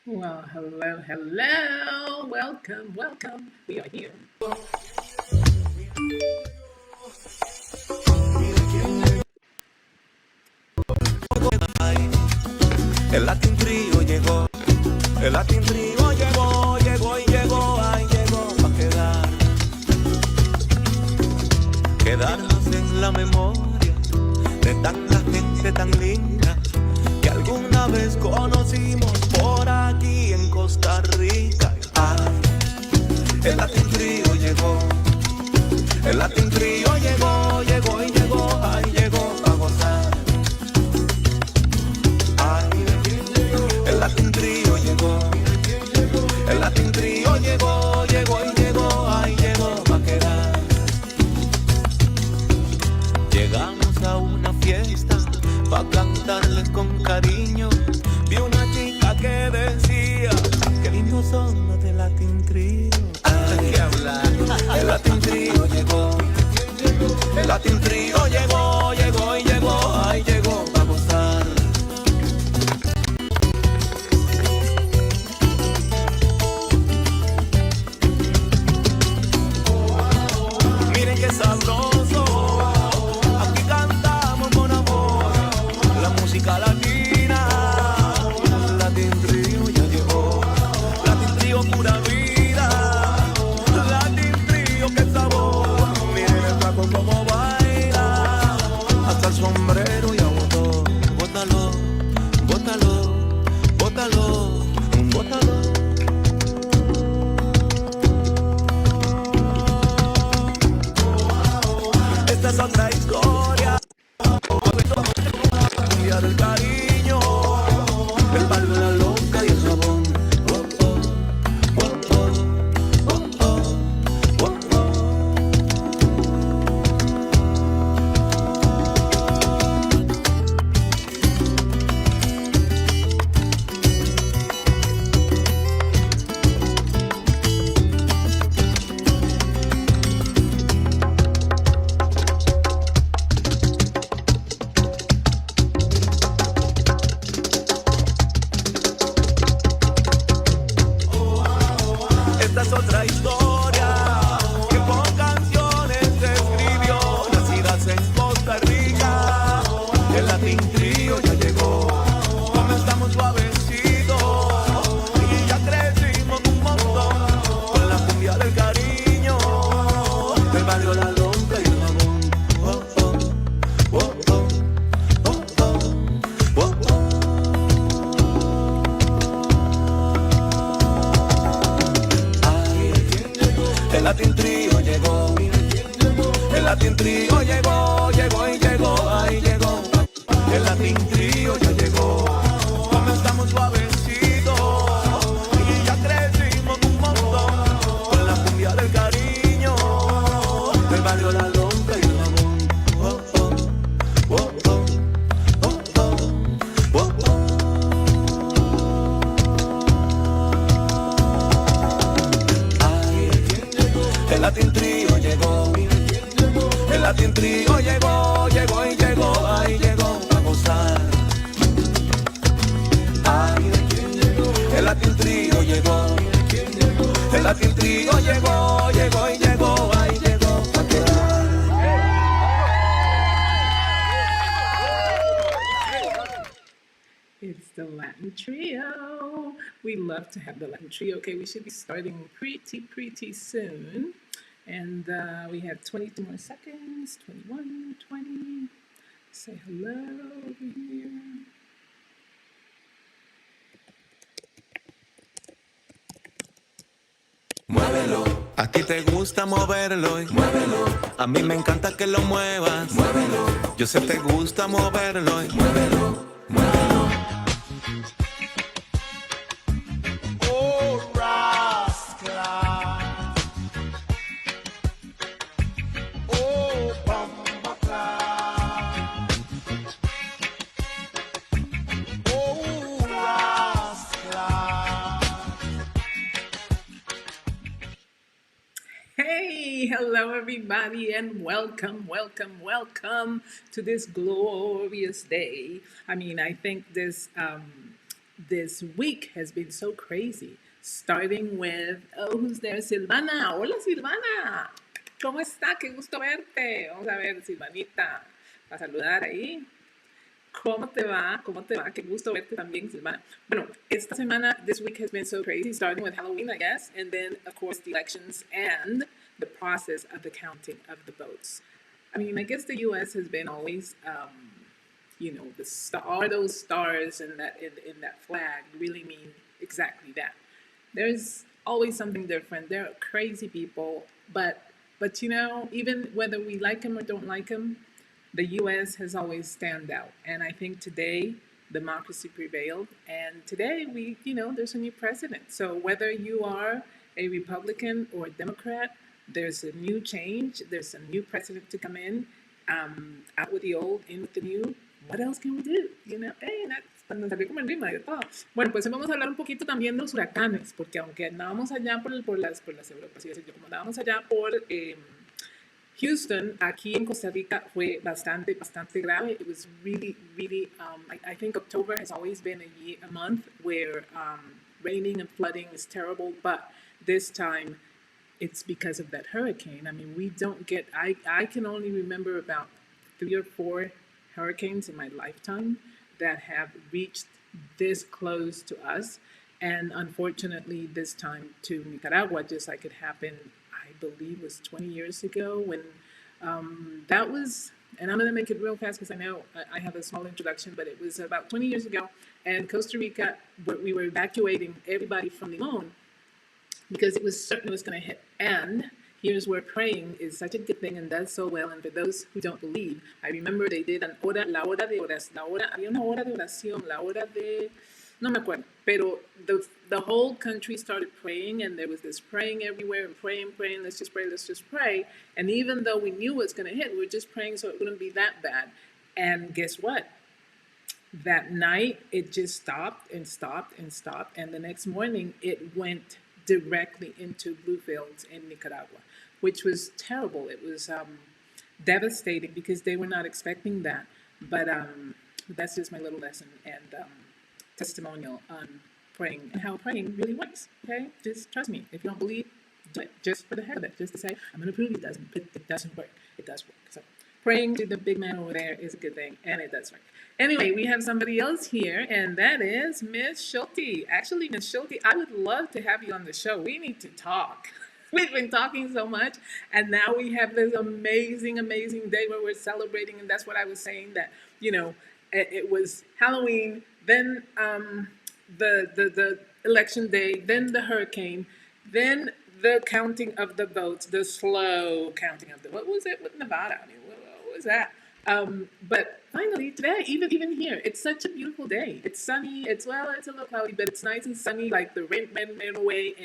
Well, hello, hello. Welcome, welcome. We are here. El Latin Trio llegó, el Latin Trio llegó y llegó, ay llegó para quedarnos en la memoria de tanta gente tan linda que alguna vez conocimos por aquí en Costa Rica. Ay, el Latin Trio llegó, el Latin Trio llegó y llegó, ay llegó para gozar. Ay, el Latin Trio llegó, el Latin Trio llegó y llegó, ay llegó pa' quedar. Llegamos a una fiesta pa' cantarles con cariño. Vi una chica que decía, qué lindos son los de Latin Trio. Hay que hablar. El Latin Trio llegó, el Latin Trio llegó y llegó, ay llegó pa' gozar. Miren qué sabroso, aquí cantamos con amor, la música latina. Latin Trio ya llegó, Latin Trio pura vida, Latin Trio qué sabor. Miren el flaco como baila, hasta el sombrero ya botó. Bótalo, bótalo, bótalo, bótalo. Esta es otra historia, cumbia del cariño, el barrio, la loca y el jabón. Oh, oh, oh, oh, oh, oh, oh. Esta es otra historia que con canciones se escribió. Nacidas en Costa Rica, el Latin Trio ya llegó. Comenzamos suavecito y ya crecimos un montón con la cumbia del cariño, del barrio, la lonca y el jabón. Oh, oh, oh, oh, oh, oh, oh, oh. Ay, el Latin Trio llegó, el Latin Trio llegó y llegó, ay llegó. El Latin Trio ya llegó, comenzamos suavecito y ya crecimos un montón con la cumbia del cariño, del barrio, la lonca y el jabón. Oh, oh, oh, oh, oh, oh, oh, oh. Ay, el Latin Trio llegó, el Latin Trio llegó y llegó, ay llegó a gozar. Ay, el Latin Trio llegó, el Latin Trio llegó y llegó, ay llegó a quedar. It's the Latin Trio. We love to have the Latin Trio. Okay, we should be starting pretty soon. And we have 22 more seconds. 21, 20. Say hello over here. Muévelo, a ti te gusta moverlo y muévelo. A mí me encanta que lo muevas. Muévelo, yo sé te gusta moverlo y muévelo, muévelo. Oh, rascal. Oh, bambacla. Oh, rascal. Hey, hello everybody, and welcome to this glorious day. I mean, I think this this week has been so crazy. Starting with, oh, who's there? Silvana. Hola, Silvana. ¿Cómo está? Qué gusto verte. Vamos a ver, Silvanita. A saludar ahí. ¿Cómo te va? ¿Cómo te va? Qué gusto verte también, Silvana. Bueno, esta semana, this week has been so crazy, starting with Halloween, I guess, and then, of course, the elections and the process of the counting of the votes. I mean, I guess the U.S. has been always, the star, those stars in that flag really mean exactly that. There's always something different. They're crazy people, but even whether we like them or don't like them, the U.S. has always stand out. And I think today democracy prevailed, and today there's a new president. So whether you are a Republican or a Democrat, there's a new change. There's a new president to come in. Out with the old, in with the new. What else can we do? Hey, that's cuando salió como en rima de todo. Bueno, pues vamos a hablar un poquito también de los huracanes, porque aunque andábamos allá por las Europas, y yo como andábamos allá por Houston, aquí en Costa Rica, fue bastante, bastante grave. It was really, really, I think October has always been a month where raining and flooding is terrible, but this time it's because of that hurricane. I mean, we don't get, I can only remember about 3 or 4 hurricanes in my lifetime that have reached this close to us. And unfortunately, this time to Nicaragua, just like it happened, I believe was 20 years ago when that was, and I'm going to make it real fast because I know I have a small introduction, but it was about 20 years ago. And Costa Rica, we were evacuating everybody from Limon because it was certain it was going to hit. And here's where praying is such a good thing and does so well. And for those who don't believe, I remember they did la hora de oración, había una hora de oración, la hora de, no me acuerdo, pero the whole country started praying, and there was this praying everywhere and praying, let's just pray. And even though we knew what's going to hit, we were just praying so it wouldn't be that bad. And guess what? That night, it just stopped and stopped and stopped. And the next morning, it went directly into blue fields in Nicaragua, which was terrible. It was devastating because they were not expecting that. But that's just my little lesson and testimonial on praying and how praying really works. Okay, just trust me. If you don't believe, do it just for the heck of it. Just to say, I'm going to prove it doesn't. It doesn't work. It does work. So praying to the big man over there is a good thing, and it does work. Anyway, we have somebody else here, and that is Miss Schulte. Actually, Miss Schulte, I would love to have you on the show. We need to talk. We've been talking so much, and now we have this amazing, amazing day where we're celebrating, and that's what I was saying, that, it was Halloween, then the election day, then the hurricane, then the counting of the votes, the slow counting of the, what was it with Nevada? I mean, what was that? But finally today, even here, it's such a beautiful day. It's sunny. It's a little cloudy, but it's nice and sunny. Like the rain went away,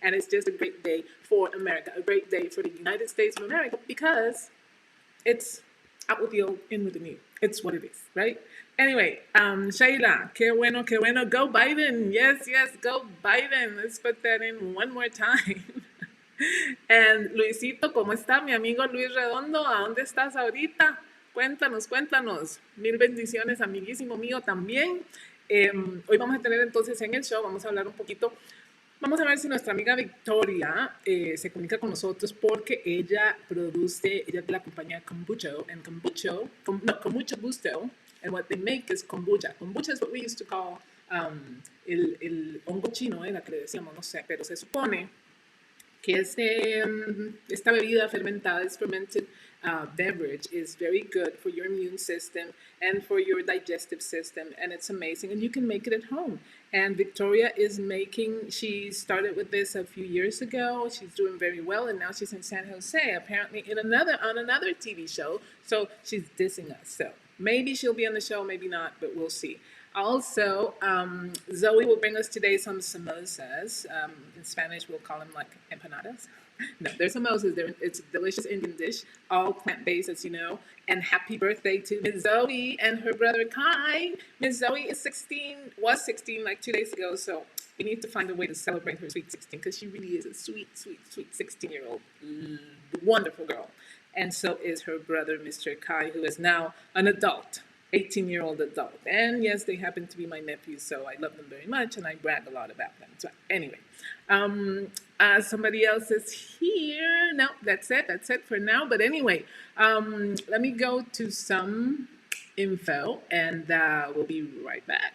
and it's just a great day for America, a great day for the United States of America, because it's out with the old, in with the new. It's what it is, right? Anyway, Shayla, qué bueno, qué bueno. Go Biden. Yes, go Biden. Let's put that in one more time. And Luisito, ¿cómo está mi amigo Luis Redondo? ¿A dónde estás ahorita? Cuéntanos. Mil bendiciones, amiguísimo mío también. Hoy vamos a tener entonces en el show, vamos a hablar un poquito, vamos a ver si nuestra amiga Victoria se comunica con nosotros, porque ella es de la compañía Kombucha, and con mucho gusto, and what they make is kombucha. Kombucha is what we used to call el hongo chino, era que le decíamos, no sé, pero se supone que esta bebida fermentada, this fermented beverage, is very good for your immune system and for your digestive system, and it's amazing, and you can make it at home. And Victoria she started with this a few years ago. She's doing very well, and now she's in San Jose, apparently on another TV show, so she's dissing us. So maybe she'll be on the show, maybe not, but we'll see. Also, Zoe will bring us today some samosas. In Spanish, we'll call them like empanadas. No, they're samosas. It's a delicious Indian dish, all plant-based, as you know. And happy birthday to Miss Zoe and her brother Kai. Miss Zoe was 16 like 2 days ago, so we need to find a way to celebrate her sweet 16, because she really is a sweet 16-year-old, wonderful girl. And so is her brother, Mr. Kai, who is now an adult. 18-year-old adult. And yes, they happen to be my nephews, so I love them very much and I brag a lot about them. So, anyway, somebody else is here. No, that's it. That's it for now. But anyway, let me go to some info and we'll be right back.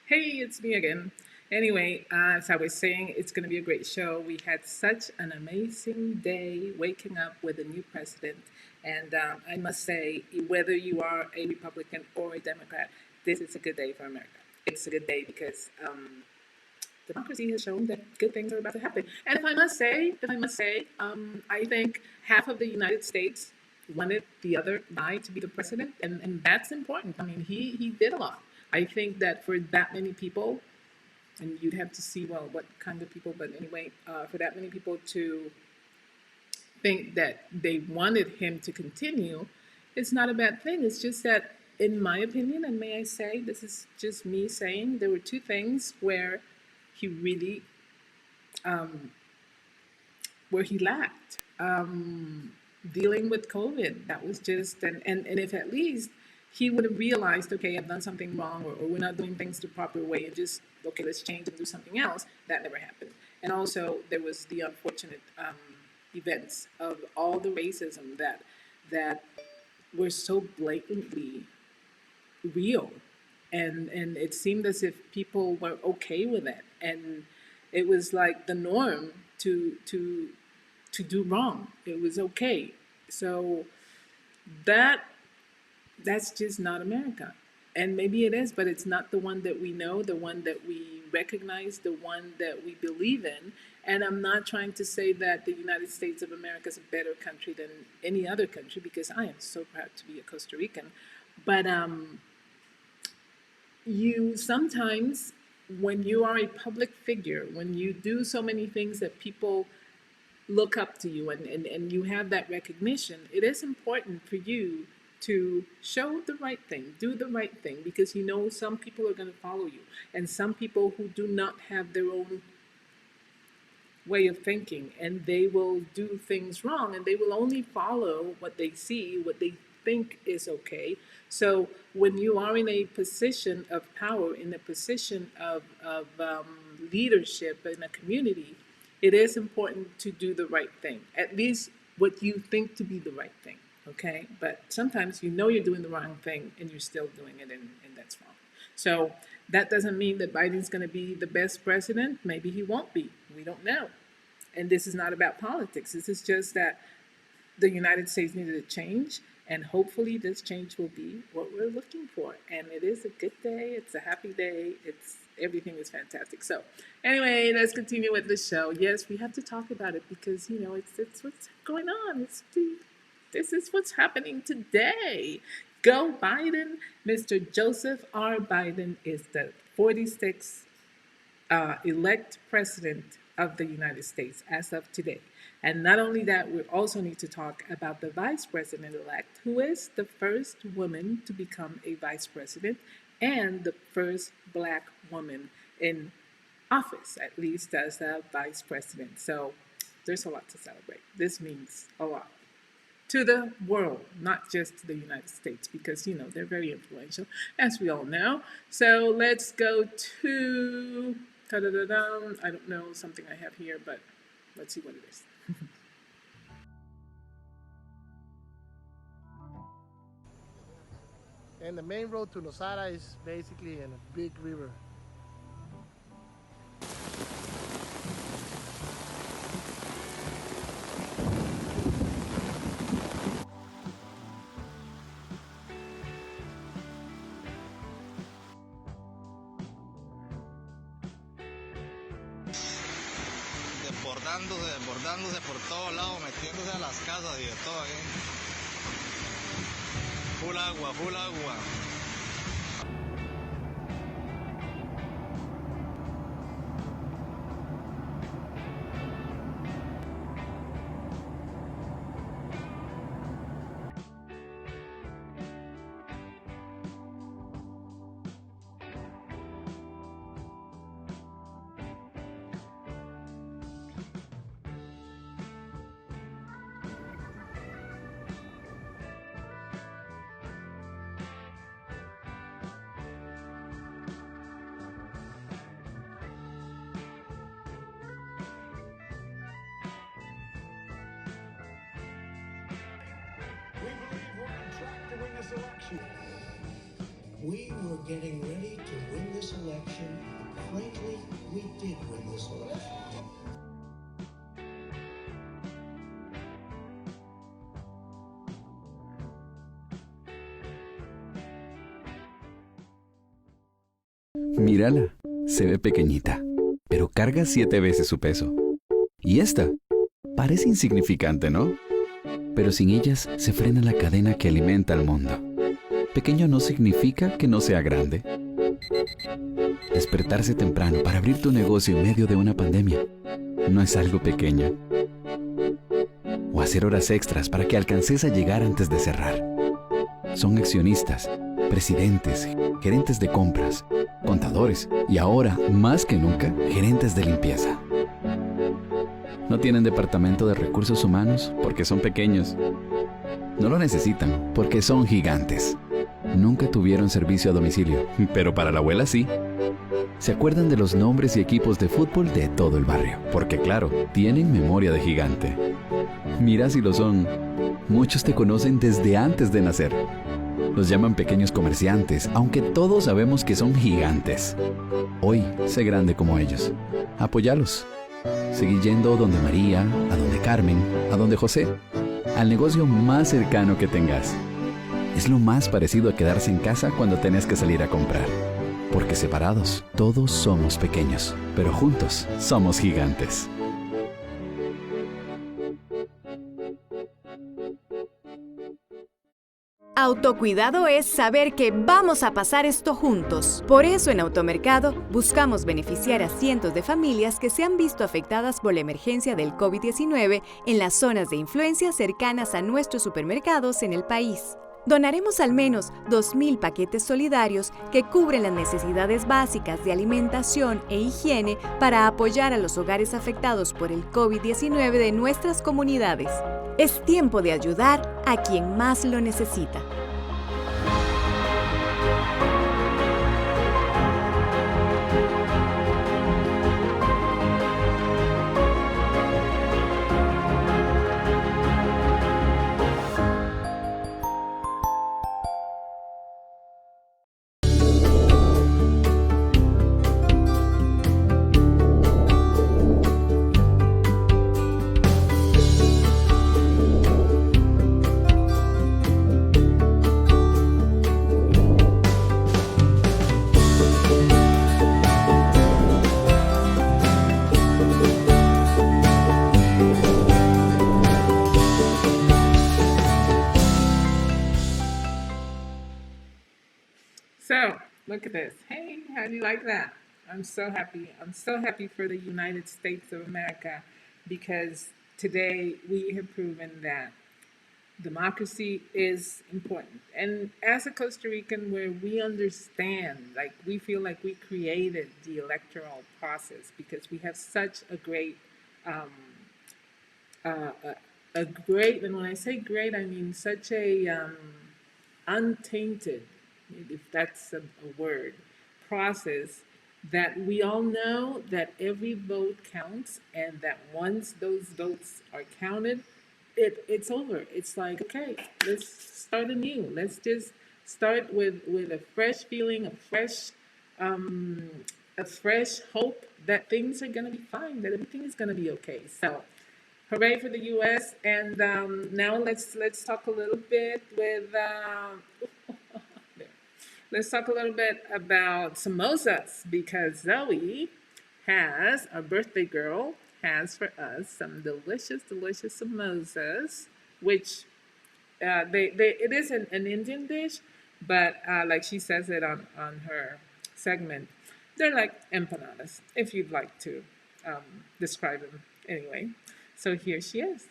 Hey, it's me again. Anyway, as I was saying, it's going to be a great show. We had such an amazing day waking up with a new president. And I must say, whether you are a Republican or a Democrat, this is a good day for America. It's a good day because democracy has shown that good things are about to happen. And if I must say, I think half of the United States wanted the other guy to be the president, and that's important. I mean, he did a lot. I think that for that many people, and you'd have to see, well, what kind of people, but anyway, for that many people to think that they wanted him to continue, it's not a bad thing. It's just that, in my opinion, and may I say, this is just me saying, there were two things he really, um, where he lacked. Dealing with COVID, that was just, and if at least he would have realized, okay, I've done something wrong, or we're not doing things the proper way, and just, okay, let's change and do something else, that never happened. And also, there was the unfortunate events of all the racism that were so blatantly real, and it seemed as if people were okay with it, and it was like the norm to do wrong. It was okay. So that that's just not America. And maybe it is, but it's not the one that we know, the one that we recognize, the one that we believe in. And I'm not trying to say that the United States of America is a better country than any other country, because I am so proud to be a Costa Rican. But you sometimes, when you are a public figure, when you do so many things that people look up to you, and you have that recognition, it is important for you to show the right thing, do the right thing, because you know some people are going to follow you, and some people who do not have their own way of thinking, and they will do things wrong, and they will only follow what they see, what they think is okay. So when you are in a position of power, in a position of leadership in a community, it is important to do the right thing, at least what you think to be the right thing, okay? But sometimes you know you're doing the wrong thing and you're still doing it, and that's wrong. So that doesn't mean that Biden's going to be the best president. Maybe he won't be. We don't know. And this is not about politics. This is just that the United States needed a change, and hopefully this change will be what we're looking for. And it is a good day. It's a happy day. Everything is fantastic. So anyway, let's continue with the show. Yes, we have to talk about it because it's what's going on. This is what's happening today. Go Biden. Mr. Joseph R. Biden is the 46th elect president of the United States as of today. And not only that, we also need to talk about the vice president elect, who is the first woman to become a vice president and the first Black woman in office, at least as a vice president. So there's a lot to celebrate. This means a lot to the world, not just to the United States, because they're very influential, as we all know. So let's go to I don't know something I have here, but let's see what it is. And the main road to Nosara is basically in a big river. desbordándose por todos lados, metiéndose a las casas y de todo ahí. Full agua, full agua. We believe we're on track to win this election. We were getting ready to win this election. Frankly, we did win this election. Mírala, se ve pequeñita, pero carga 7 veces su peso. Y esta parece insignificante, ¿no? Pero sin ellas se frena la cadena que alimenta al mundo. Pequeño no significa que no sea grande. Despertarse temprano para abrir tu negocio en medio de una pandemia no es algo pequeño. O hacer horas extras para que alcances a llegar antes de cerrar. Son accionistas, presidentes, gerentes de compras, contadores y ahora, más que nunca, gerentes de limpieza. No tienen departamento de recursos humanos porque son pequeños. No lo necesitan porque son gigantes. Nunca tuvieron servicio a domicilio, pero para la abuela sí. Se acuerdan de los nombres y equipos de fútbol de todo el barrio, porque claro, tienen memoria de gigante. Mira si lo son. Muchos te conocen desde antes de nacer. Los llaman pequeños comerciantes, aunque todos sabemos que son gigantes. Hoy, sé grande como ellos. Apóyalos. Seguí yendo donde María, a donde Carmen, a donde José, al negocio más cercano que tengas. Es lo más parecido a quedarse en casa cuando tenés que salir a comprar. Porque separados, todos somos pequeños, pero juntos somos gigantes. Autocuidado es saber que vamos a pasar esto juntos. Por eso en Automercado buscamos beneficiar a cientos de familias que se han visto afectadas por la emergencia del COVID-19 en las zonas de influencia cercanas a nuestros supermercados en el país. Donaremos al menos 2.000 paquetes solidarios que cubren las necesidades básicas de alimentación e higiene para apoyar a los hogares afectados por el COVID-19 de nuestras comunidades. Es tiempo de ayudar a quien más lo necesita. So, look at this. Hey, how do you like that? I'm so happy. I'm so happy for the United States of America because today we have proven that democracy is important. And as a Costa Rican, where we understand, like we feel like we created the electoral process because we have such a great, and when I say great, I mean such a untainted, if that's a word, process that we all know that every vote counts and that once those votes are counted, it's over. It's like, okay, let's start anew. Let's just start with a fresh feeling, a fresh hope that things are gonna be fine, that everything is gonna be okay. So, hooray for the U.S. And now let's talk a little bit with. Let's talk a little bit about samosas because Zoe has a birthday girl has for us some delicious, delicious samosas, which it is an Indian dish, but like she says it on her segment, they're like empanadas, if you'd like to describe them anyway. So here she is.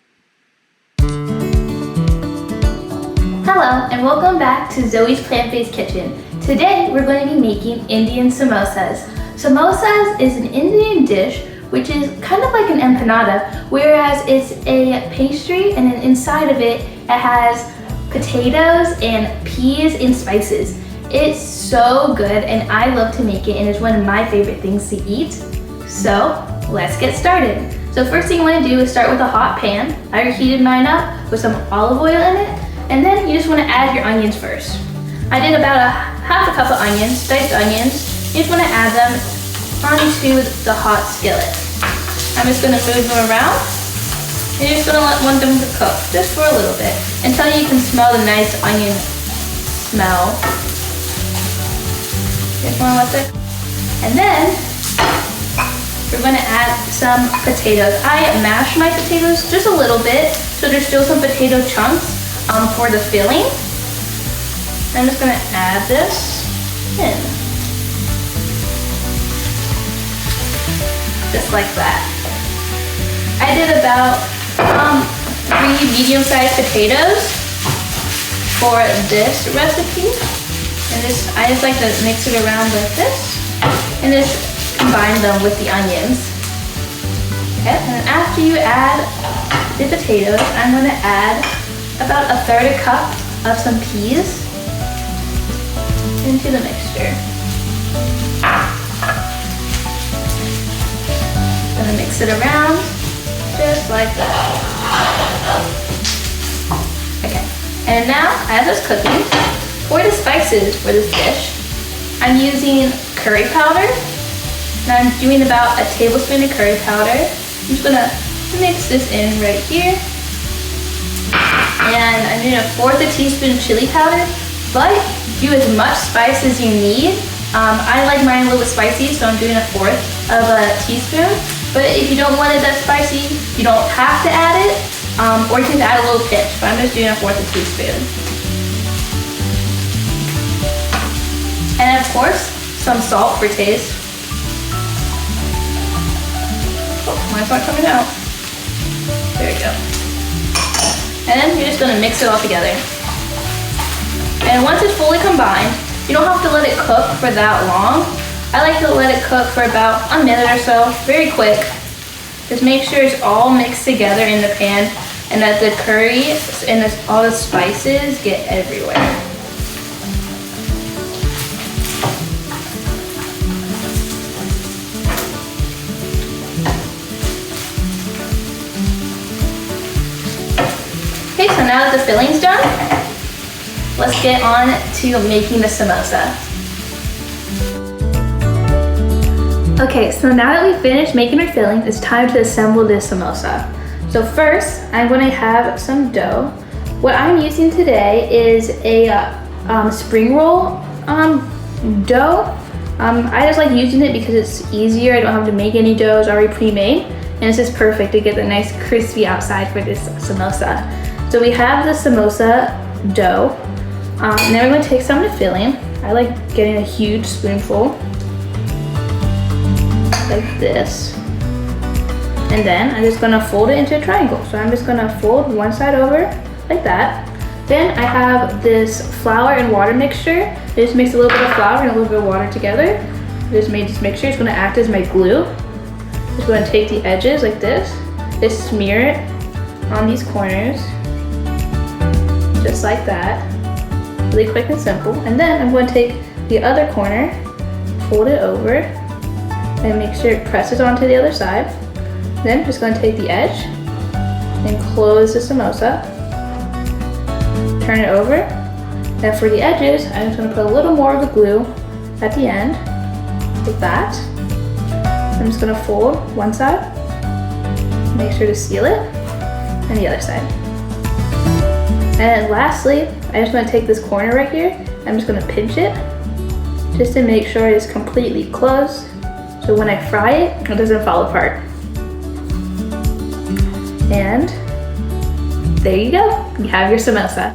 Hello, and welcome back to Zoe's Plant-Based Kitchen. Today, we're going to be making Indian samosas. Samosas is an Indian dish which is kind of like an empanada, whereas it's a pastry and then inside of it, it has potatoes and peas and spices. It's so good and I love to make it and it's one of my favorite things to eat. So, let's get started. So first thing you want to do is start with a hot pan. I already heated mine up with some olive oil in it. And then you just want to add your onions first. I did about half a cup of onions, diced onions. You just want to add them onto the hot skillet. I'm just going to move them around. And you're just going to want them to cook just for a little bit until you can smell the nice onion smell. Just want to let it. And then we're going to add some potatoes. I mashed my potatoes just a little bit so there's still some potato chunks. For the filling, I'm just going to add this in. Just like that. I did about 3 medium-sized potatoes for this recipe. And I just like to mix it around like this and just combine them with the onions. Okay, and after you add the potatoes, I'm going to add about 1/3 cup of some peas into the mixture. Gonna mix it around just like that. Okay, and now as it's cooking, for the spices for this dish, I'm using curry powder. And I'm doing about 1 tablespoon of curry powder. I'm just gonna mix this in right here. And I'm doing 1/4 teaspoon chili powder, but do as much spice as you need. I like mine a little bit spicy, so I'm doing 1/4 of a teaspoon. But if you don't want it that spicy, you don't have to add it, or you can add a little pinch, but I'm just doing 1/4 teaspoon. And of course, some salt for taste. Oh, mine's not coming out. There we go. And then you're just going to mix it all together. And once it's fully combined, you don't have to let it cook for that long. I like to let it cook for about a minute or so, very quick. Just make sure it's all mixed together in the pan and that the curry and all the spices get everywhere. Okay, so now that the filling's done, let's get on to making the samosa. Okay, so now that we've finished making our filling, it's time to assemble this samosa. So first, I'm going to have some dough. What I'm using today is a spring roll dough. I just like using it because it's easier. I don't have to make any dough, it's already pre-made. And it's just perfect to get the nice crispy outside for this samosa. So we have the samosa dough. And then we're going to take some of the filling. I like getting a huge spoonful, like this. And then I'm just going to fold it into a triangle. So I'm just going to fold one side over, like that. Then I have this flour and water mixture. I just mix a little bit of flour and a little bit of water together. I just made this mixture. It's going to act as my glue. Just going to take the edges like this. Just smear it on these corners. Just like that. Really quick and simple. And then I'm going to take the other corner, fold it over, and make sure it presses onto the other side. Then I'm just going to take the edge and close the samosa. Turn it over. And for the edges, I'm just going to put a little more of the glue at the end, like that. I'm just going to fold one side, make sure to seal it, and the other side. And lastly, I just want to take this corner right here. I'm just going to pinch it just to make sure it is completely closed. So when I fry it, it doesn't fall apart. And there you go, you have your samosa.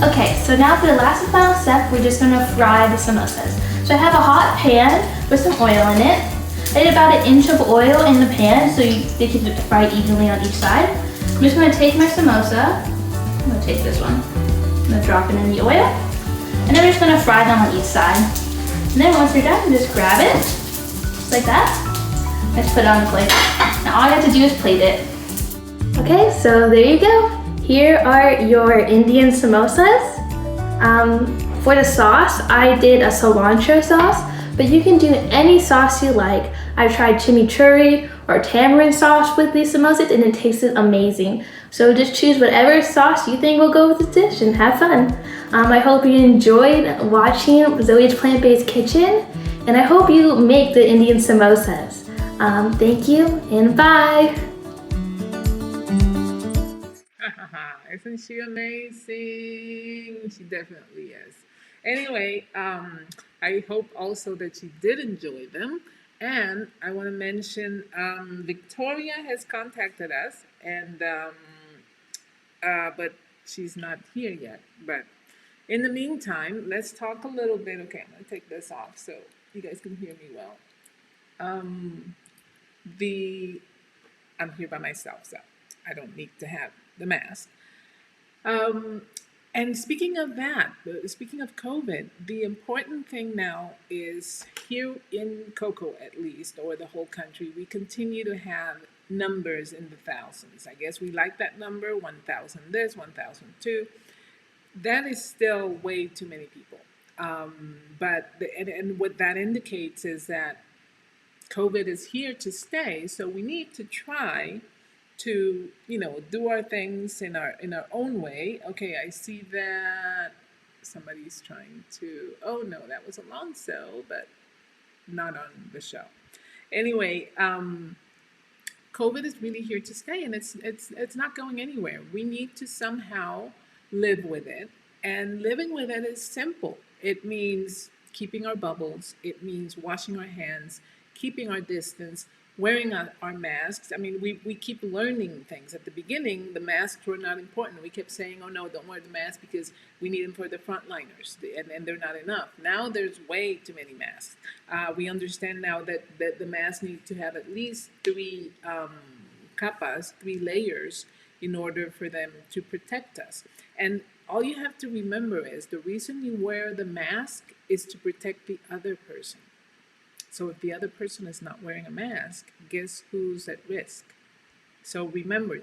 Okay, so now for the last and final step, we're just gonna fry the samosas. So I have a hot pan with some oil in it. I did about 1 inch of oil in the pan so they can fry evenly on each side. I'm just gonna take my samosa, I'm gonna take this one, I'm gonna drop it in the oil, and then we're just gonna fry them on each side. And then once you're done, just grab it, just like that. Let's put it on the plate. Now all you have to do is plate it. Okay, so there you go. Here are your Indian samosas. For the sauce, I did a cilantro sauce, but you can do any sauce you like. I tried chimichurri or tamarind sauce with these samosas and it tasted amazing. So just choose whatever sauce you think will go with the dish and have fun. I hope you enjoyed watching Zoe's Plant-Based Kitchen, and I hope you make the Indian samosas. Thank you and bye. Isn't she amazing? She definitely is. Anyway, I hope also that you did enjoy them. And I want to mention Victoria has contacted us, and but she's not here yet. But in the meantime, let's talk a little bit. Okay, I'm going to take this off so you guys can hear me well. I'm here by myself, so I don't need to have the mask. And speaking of that, speaking of COVID, the important thing now is here in Cocoa, at least, or the whole country, we continue to have numbers in the thousands. I guess we like that number, 1,000 this, 1,002. That is still way too many people. And what that indicates is that COVID is here to stay, so we need to try to, do our things in our own way. Okay, I see that somebody's trying to, oh no, that was Alonso, but not on the show. Anyway, COVID is really here to stay, and it's not going anywhere. We need to somehow live with it, and living with it is simple. It means keeping our bubbles. It means washing our hands, keeping our distance, wearing our masks. I mean, we keep learning things. At the beginning, the masks were not important. We kept saying, oh no, don't wear the mask because we need them for the frontliners, and they're not enough. Now there's way too many masks. We understand now that the masks need to have at least 3 capas, 3 layers, in order for them to protect us. And all you have to remember is the reason you wear the mask is to protect the other person. So if the other person is not wearing a mask, guess who's at risk? So remember,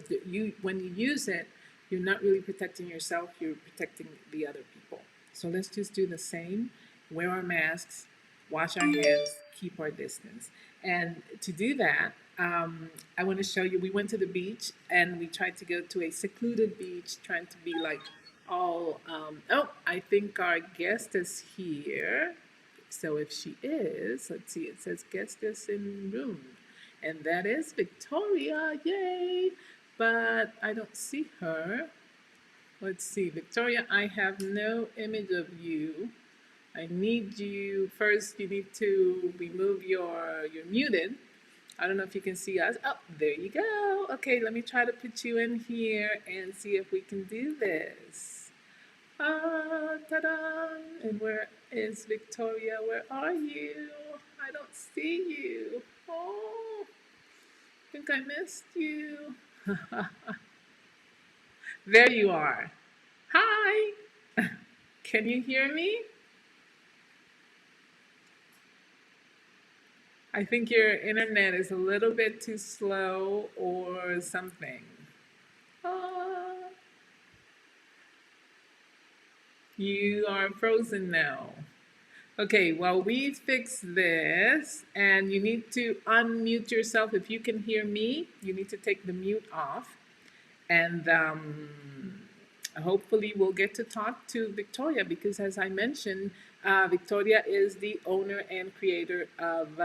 when you use it, you're not really protecting yourself, you're protecting the other people. So let's just do the same, wear our masks, wash our hands, keep our distance. And to do that, I want to show you, we went to the beach and we tried to go to a secluded beach, trying to be like all, I think our guest is here. So if she is, let's see, it says guest is in room. And that is Victoria, yay! But I don't see her. Let's see, Victoria, I have no image of you. I need you, first you need to remove you're muted. I don't know if you can see us. Oh, there you go. Okay, let me try to put you in here and see if we can do this. Ta-da! And where is Victoria? Where are you? I don't see you. Oh, I think I missed you. There you are. Hi! Can you hear me? I think your internet is a little bit too slow or something. You are frozen now. Okay, well, we fixed this, and you need to unmute yourself. If you can hear me, you need to take the mute off. And hopefully we'll get to talk to Victoria, because as I mentioned, Victoria is the owner and creator of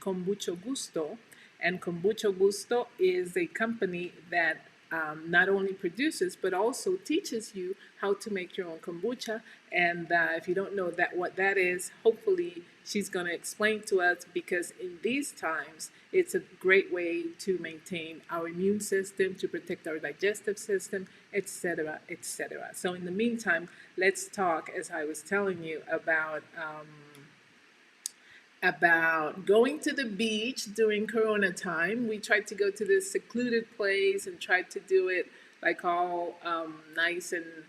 Kombucho Gusto. And Kombucho Gusto is a company that not only produces but also teaches you how to make your own kombucha. And if you don't know what that is, hopefully she's going to explain to us, because in these times it's a great way to maintain our immune system, to protect our digestive system, etc., etc. So in the meantime, let's talk, as I was telling you, about going to the beach during Corona time. We tried to go to this secluded place and tried to do it like all nice and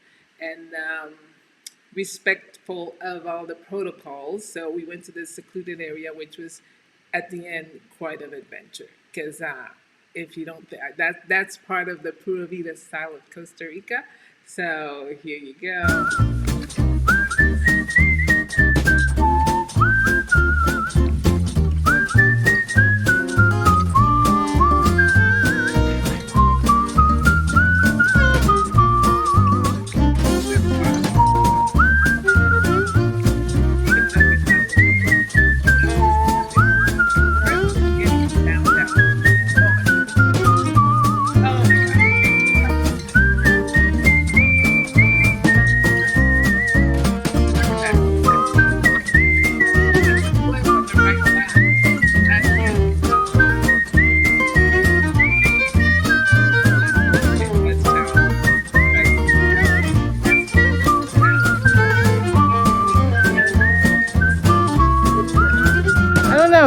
respectful of all the protocols. So we went to this secluded area, which was at the end quite an adventure. Because if you don't, that's part of the Pura Vida style of Costa Rica. So here you go.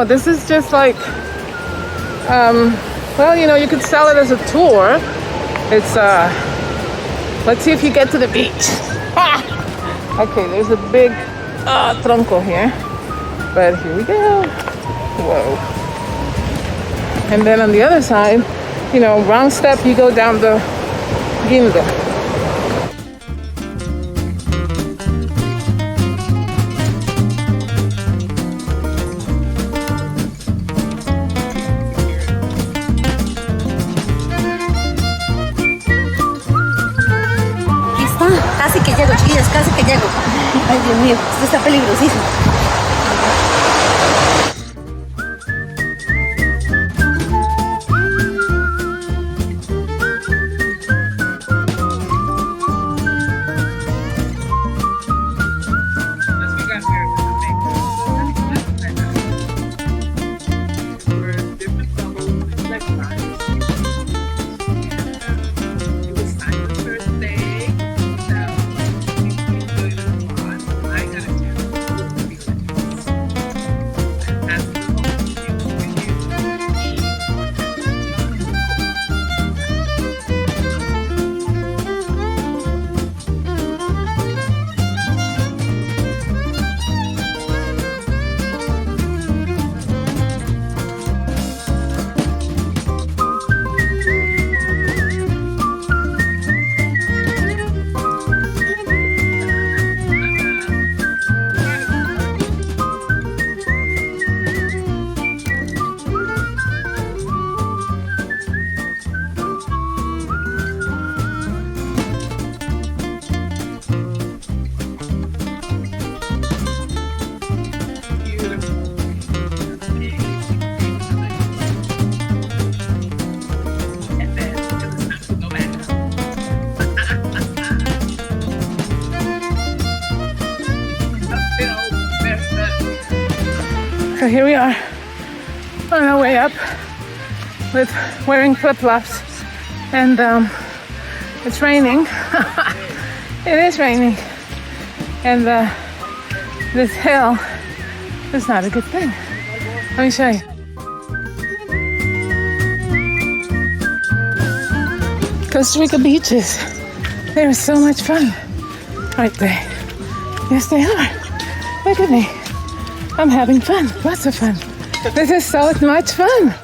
This is just like, well, you know, you could sell it as a tour. It's, let's see if you get to the beach. Okay, there's a big tronco here, but here we go. Whoa. And then on the other side, you know, wrong step, you go down the guinda. Casi que llego, chiquillas, casi que llego. Ay, Dios mío, esto está peligrosísimo. So here we are on our way up with wearing flip-flops, and it's raining. It is raining, and this hill is not a good thing. Let me show you. Costa Rica beaches, they're so much fun, aren't they? Yes, they are. Look at me. I'm having fun, lots of fun. This is so much fun.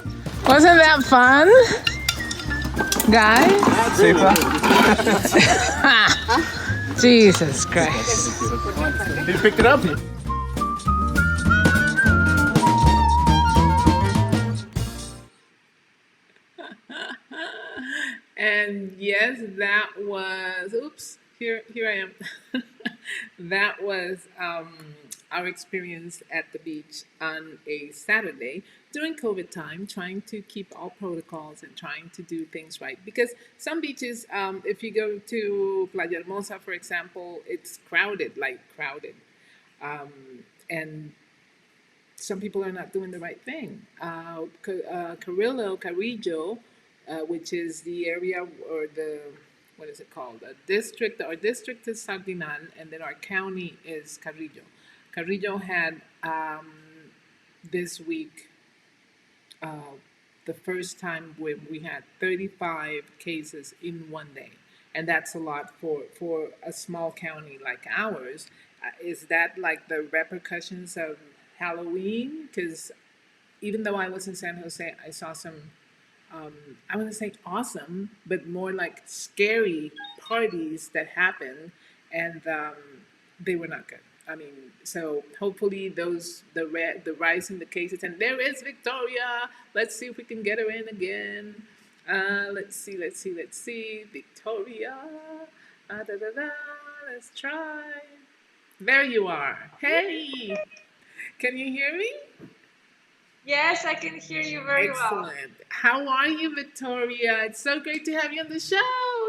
Wasn't that fun, guys? Jesus Christ. You picked it up? And yes, that was, oops, here I am. That was our experience at the beach on a Saturday during COVID time, trying to keep all protocols and trying to do things right. Because some beaches, if you go to Playa Hermosa, for example, it's crowded, like crowded. And some people are not doing the right thing. Carrillo, which is the area or the what is it called? A district. Our district is Sardinan, and then our county is Carrillo. Carrillo had this week the first time when we had 35 cases in one day, and that's a lot for a small county like ours. Is that like the repercussions of Halloween? Because even though I was in San Jose, I saw some, I wouldn't say awesome, but more like scary parties that happened, and they were not good. I mean, so hopefully the rise in the cases, and there is Victoria. Let's see if we can get her in again. Let's see, Victoria. Da, da, da. Let's try. There you are. Hey, can you hear me? Yes, I can hear you very well. Excellent. How are you, Victoria? It's so great to have you on the show.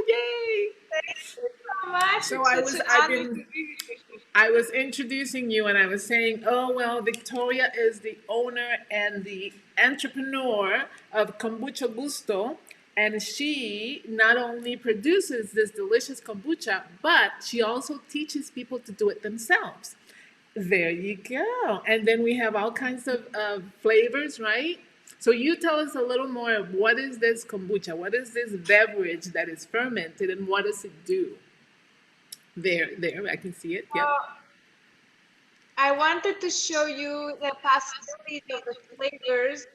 Yay! Thank you so much. So It's such an honor to be with you. I was introducing you and I was saying, oh well, Victoria is the owner and the entrepreneur of Kombucha Gusto, and she not only produces this delicious kombucha, but she also teaches people to do it themselves. There you go. And then we have all kinds of flavors, right? So you tell us a little more of what is this kombucha? What is this beverage that is fermented and what does it do? There, I can see it. Yep. I wanted to show you the possibilities of the flavors.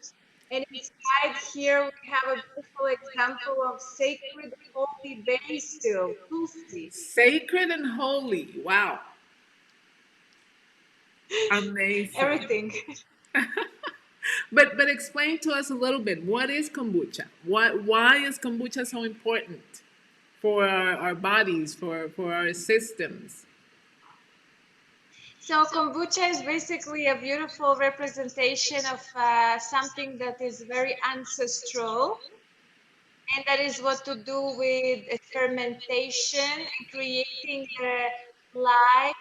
And inside here, we have a beautiful example of sacred holy basil, tulsi. Sacred and holy. Wow. Amazing. Everything. But explain to us a little bit. What is kombucha? Why is kombucha so important for our bodies, for our systems? So kombucha is basically a beautiful representation of something that is very ancestral, and that is what to do with fermentation and creating the live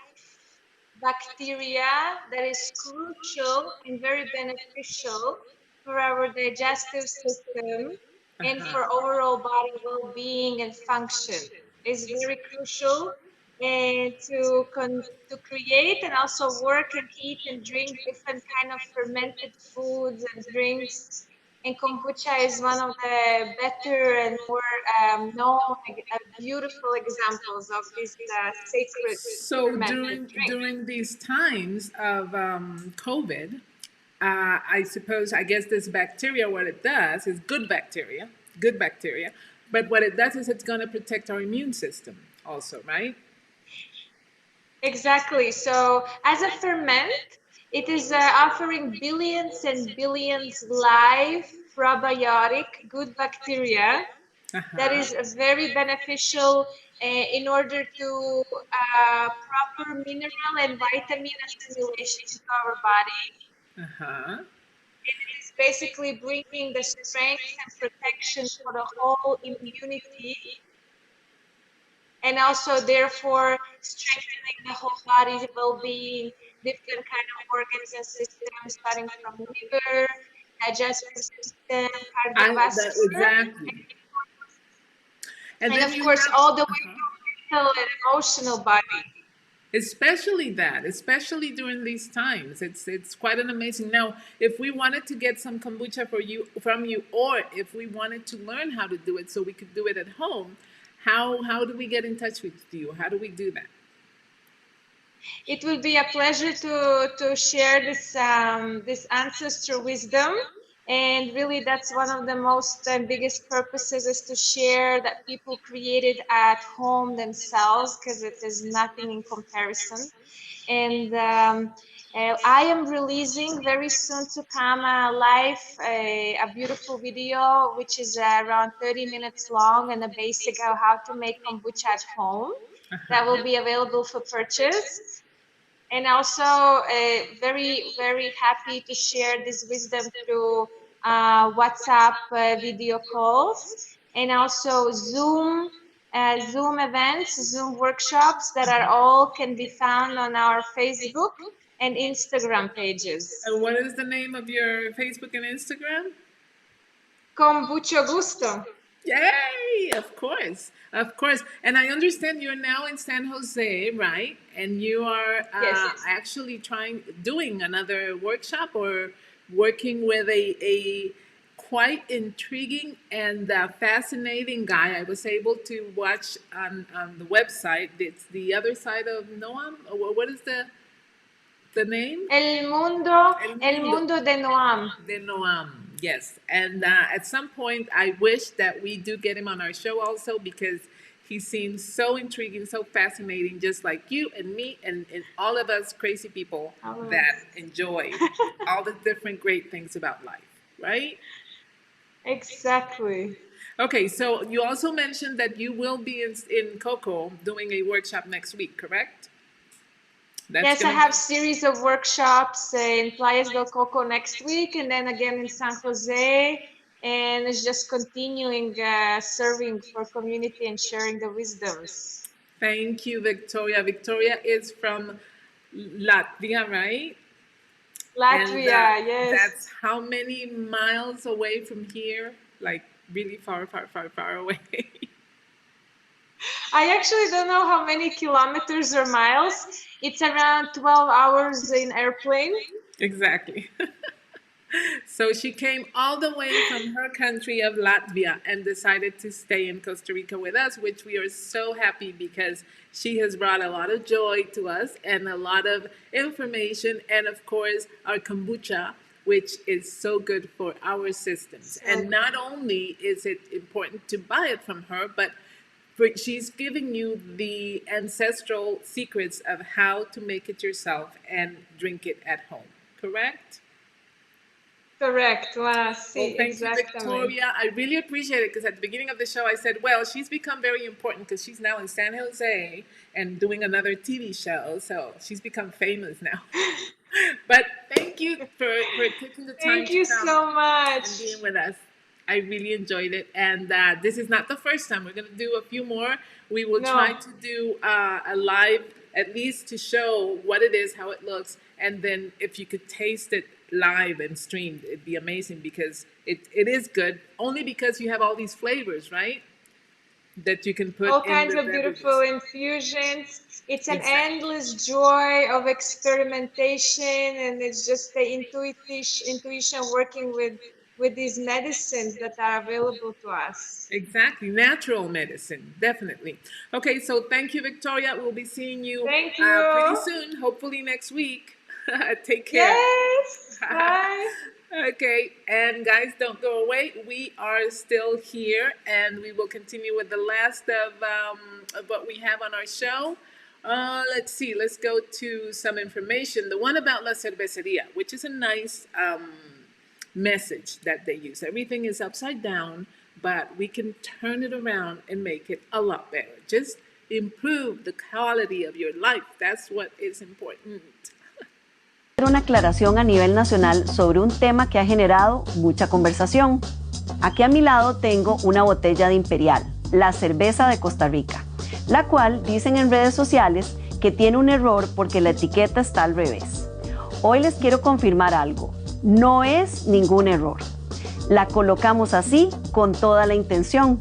bacteria that is crucial and very beneficial for our digestive system and for overall body well-being and function. Is very crucial and to create and also work and eat and drink different kind of fermented foods and drinks. And kombucha is one of the better and more known, beautiful examples of this sacred So fermented drink. during these times of COVID, I guess this bacteria, what it does is good bacteria. But what it does is it's going to protect our immune system also, right? Exactly. So as a ferment, it is offering billions and billions live probiotic good bacteria that is very beneficial in order to proper mineral and vitamin assimilation to our body. Uh-huh. It is basically bringing the strength and protection for the whole immunity, and also therefore strengthening the whole body's well-being, different kind of organs and systems, starting from liver, digestive system, cardiovascular, Exactly. and then of you course have, all the way to mental and emotional body. especially during these times, it's quite an amazing. Now, if we wanted to get some kombucha from you, or if we wanted to learn how to do it so we could do it at home, how do we get in touch with you? How do we do that? It will be a pleasure to share this ancestral wisdom, and really that's one of the most and biggest purposes, is to share that people created at home themselves, because it is nothing in comparison. And I am releasing very soon to come live a beautiful video which is around 30 minutes long, and a basic of how to make kombucha at home that will be available for purchase. and also very, very happy to share this wisdom through WhatsApp video calls, and also Zoom events, Zoom workshops that are all can be found on our Facebook and Instagram pages. And what is the name of your Facebook and Instagram? Con mucho gusto. Yay! Of course, of course. And I understand you're now in San Jose, right? And you are Yes. actually doing another workshop or working with a quite intriguing and fascinating guy. I was able to watch on the website. It's the other side of Noam. Or what is the name? El mundo de Noam. De Noam, yes. And at some point, I wish that we do get him on our show also because he seems so intriguing, so fascinating, just like you and me and all of us crazy people that enjoy all the different great things about life, right? Exactly. Okay, so you also mentioned that you will be in Coco doing a workshop next week, correct? Yes, I have series of workshops in Playas del Coco next week, and then again in San Jose, and it's just continuing serving for community and sharing the wisdoms. Thank you, Victoria. Victoria is from Latvia, right? Latvia, and, yes. That's how many miles away from here? Like really far, far, far, far away. I actually don't know how many kilometers or miles. It's around 12 hours in airplane. Exactly. So she came all the way from her country of Latvia and decided to stay in Costa Rica with us, which we are so happy because she has brought a lot of joy to us and a lot of information, and of course our kombucha, which is so good for our systems. And not only is it important to buy it from her, but she's giving you the ancestral secrets of how to make it yourself and drink it at home, correct? Correct. Well, thank you, Victoria. I really appreciate it because at the beginning of the show I said, well, she's become very important because she's now in San Jose and doing another TV show. So she's become famous now. But thank you for taking the time to come so much and being with us. I really enjoyed it. And this is not the first time. We're going to do a few more. We will try to do a live, at least to show what it is, how it looks. And then if you could taste it live and streamed, it'd be amazing because it is good. Only because you have all these flavors, right? That you can put all kinds of beautiful infusions. It's an endless joy of experimentation, and it's just the intuition working with these medicines that are available to us. Exactly. Natural medicine, definitely. Okay, so thank you, Victoria. We'll be seeing you pretty soon, hopefully next week. Take care. Yes. Bye. Okay, and guys, don't go away. We are still here, and we will continue with the last of what we have on our show. Let's see. Let's go to some information. The one about La Cerveceria, which is a nice message that they use. Everything is upside down, but we can turn it around and make it a lot better. Just improve the quality of your life. That's what is important. Una aclaración a nivel nacional sobre un tema que ha generado mucha conversación. Aquí a mi lado tengo una botella de Imperial, la cerveza de Costa Rica, la cual dicen en redes sociales que tiene un error porque la etiqueta está al revés. Hoy les quiero confirmar algo, no es ningún error. La colocamos así con toda la intención.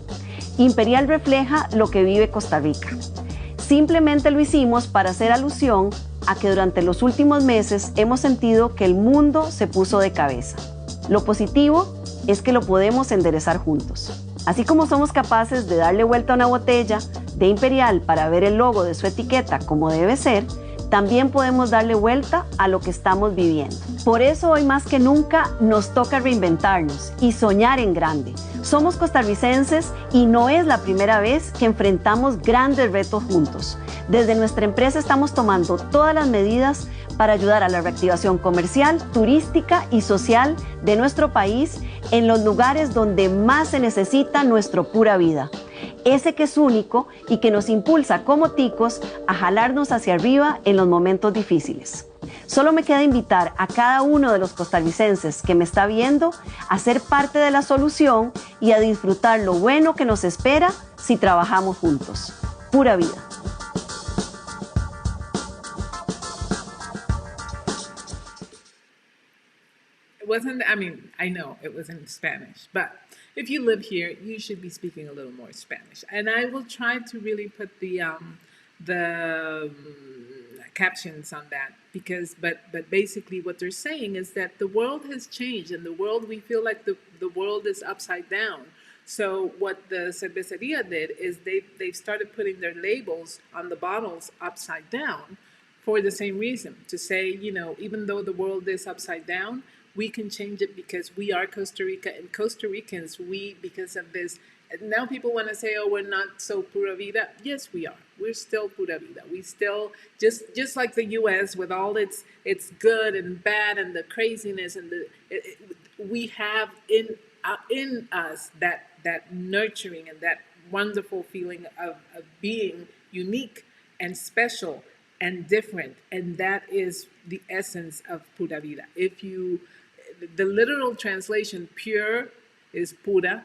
Imperial refleja lo que vive Costa Rica. Simplemente lo hicimos para hacer alusión a que durante los últimos meses hemos sentido que el mundo se puso de cabeza. Lo positivo es que lo podemos enderezar juntos. Así como somos capaces de darle vuelta a una botella de Imperial para ver el logo de su etiqueta como debe ser, también podemos darle vuelta a lo que estamos viviendo. Por eso hoy más que nunca nos toca reinventarnos y soñar en grande. Somos costarricenses y no es la primera vez que enfrentamos grandes retos juntos. Desde nuestra empresa estamos tomando todas las medidas para ayudar a la reactivación comercial, turística y social de nuestro país en los lugares donde más se necesita nuestro Pura Vida. ese que es único y que nos impulsa como ticos a jalarnos hacia arriba en los momentos difíciles. Solo me queda invitar a cada uno de los costarricenses que me está viendo a ser parte de la solución y a disfrutar lo bueno que nos espera si trabajamos juntos. Pura vida. It wasn't, I mean, I know it was in Spanish, but if you live here, you should be speaking a little more Spanish. And I will try to really put the captions on that because, but basically what they're saying is that the world has changed and the world, we feel like the world is upside down. So what the cerveceria did is they've started putting their labels on the bottles upside down for the same reason, to say, you know, even though the world is upside down, we can change it because we are Costa Rica, and Costa Ricans, we, because of this, now people want to say, oh, we're not so Pura Vida. Yes, we are. We're still Pura Vida. We still, just like the U.S. with all its good and bad and the craziness and we have in us that nurturing and that wonderful feeling of being unique and special and different, and that is the essence of Pura Vida. The literal translation, pure is pura,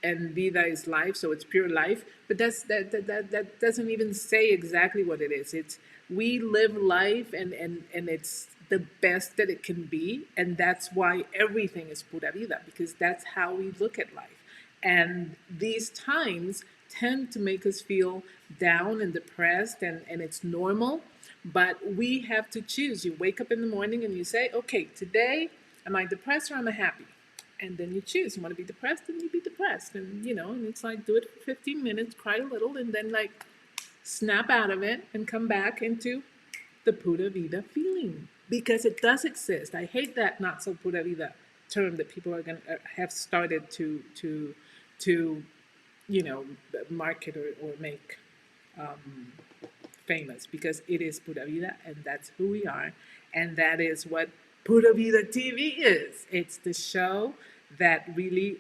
and vida is life, so it's pure life. But that doesn't even say exactly what it is. It's we live life, and it's the best that it can be, and that's why everything is pura vida, because that's how we look at life. And these times tend to make us feel down and depressed, and it's normal, but we have to choose. You wake up in the morning and you say, okay, today, am I depressed or am I happy? And then you choose. You want to be depressed, then you be depressed. And, you know, and it's like, do it for 15 minutes, cry a little, and then like snap out of it and come back into the Pura Vida feeling. Because it does exist. I hate that not so Pura Vida term that people are going to have started to you know, market or make famous, because it is Pura Vida and that's who we are. And that is what Pura Vida TV is. It's the show that really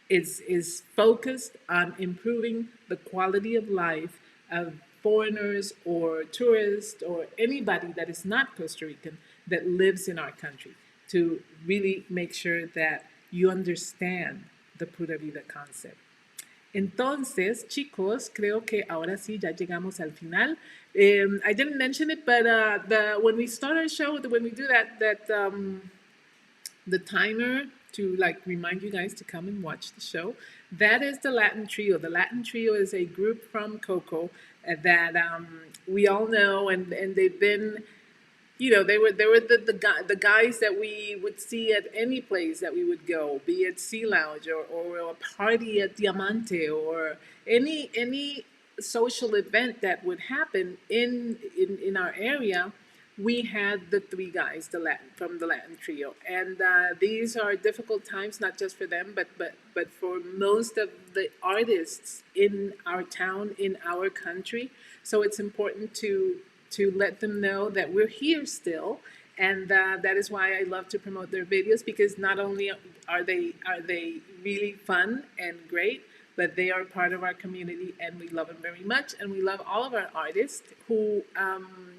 is focused on improving the quality of life of foreigners or tourists or anybody that is not Costa Rican that lives in our country, to really make sure that you understand the Pura Vida concept. Entonces, chicos, creo que ahora sí ya llegamos al final. I didn't mention it, but when we start our show, when we do the timer to like remind you guys to come and watch the show, that is the Latin Trio. The Latin Trio is a group from Coco that we all know, and they've been, you know, they were the guys that we would see at any place that we would go, be it Sea Lounge or a party at Diamante or any social event that would happen in our area. We had the three guys, from the Latin Trio, and these are difficult times, not just for them, but for most of the artists in our town, in our country. So it's important to let them know that we're here still, and that is why I love to promote their videos, because not only are they really fun and great, but they are part of our community, and we love them very much. And we love all of our artists who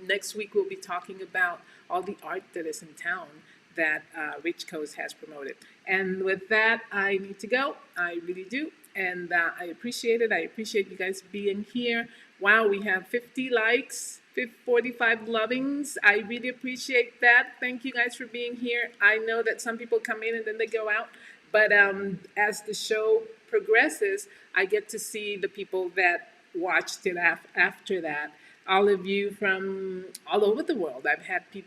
next week we'll be talking about all the art that is in town that Rich Coast has promoted. And with that, I need to go. I really do. And I appreciate it. I appreciate you guys being here. Wow, we have 50 likes, 45 lovings. I really appreciate that. Thank you guys for being here. I know that some people come in and then they go out, but as the show progresses, I get to see the people that watched it after that. All of you from all over the world.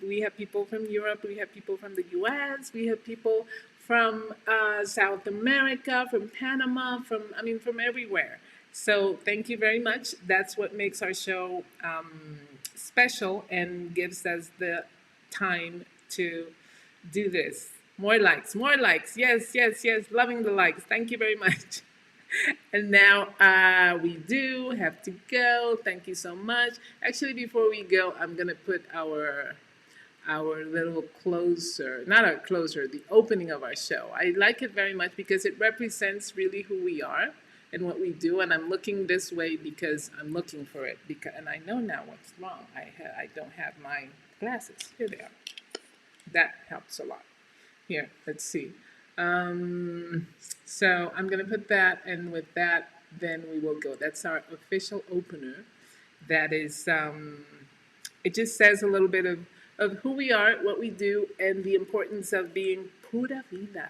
We have people from Europe, we have people from the US, we have people from South America, from Panama, from everywhere. So thank you very much. That's what makes our show special and gives us the time to do this. More likes, more likes. Yes, yes, yes. Loving the likes. Thank you very much. And now we do have to go. Thank you so much. Actually, before we go, I'm going to put our little closer, not our closer, the opening of our show. I like it very much because it represents really who we are. and what we do. And I'm looking this way because I'm looking for it. And I know now what's wrong. I don't have my glasses. Here they are. That helps a lot. Here, let's see. So I'm going to put that, and with that, then we will go. That's our official opener. That is, it just says a little bit of who we are, what we do, and the importance of being Pura Vida.